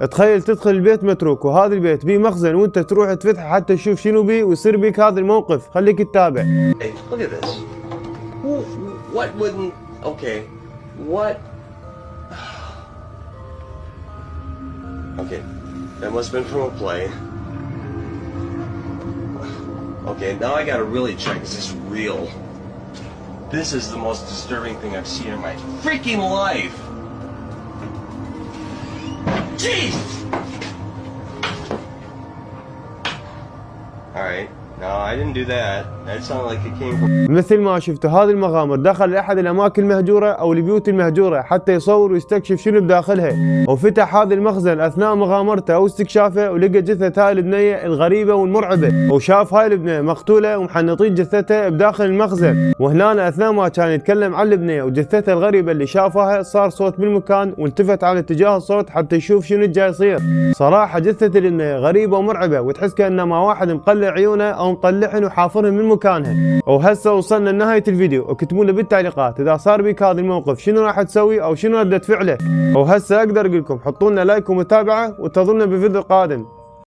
تخيل تدخل البيت متروك وهذا البيت بيه مخزن وانت تروح تفتحه حتى تشوف شنو بيه ويصير بيك هذا الموقف. خليك تتابع. Hey, look at this. What wouldn't... Okay. What... Okay. That must have been from a play. Okay, now I gotta really check. Is this real? This is the most disturbing thing I've seen in my freaking life. Jeez! Alright. No, I didn't do that. That sounded like it came from... مثل ما شفتوا هذه المغامر دخل لأحد الأماكن المهجورة أو البيوت المهجورة حتى يصور ويستكشف شنو بداخلها، وفتح هذا المخزن أثناء مغامرته أو استكشافه ولقى جثة هاي البنية الغريبة والمرعبة، وشاف هاي البنية مقتولة ومحنطين جثتها بداخل المخزن. وهنا أثناء ما كان يتكلم عن البنية وجثتها الغريبة اللي شافها صار صوت بالمكان والتفت على اتجاه الصوت حتى يشوف شنو جاي يصير. صراحة جثة البنية غريبة ومرعبة وتحس كأنما واحد مقلع عيونه أو مطلعهن وحافرهن من مكانها. وهسه وصلنا لنهاية الفيديو، اكتبوا لي بالتعليقات اذا صار بك هذا الموقف شنو راح تسوي او شنو ردة فعلك. وهسه اقدر اقول لكم حطوا لنا لايك ومتابعة وانتظرونا بالفيديو القادم.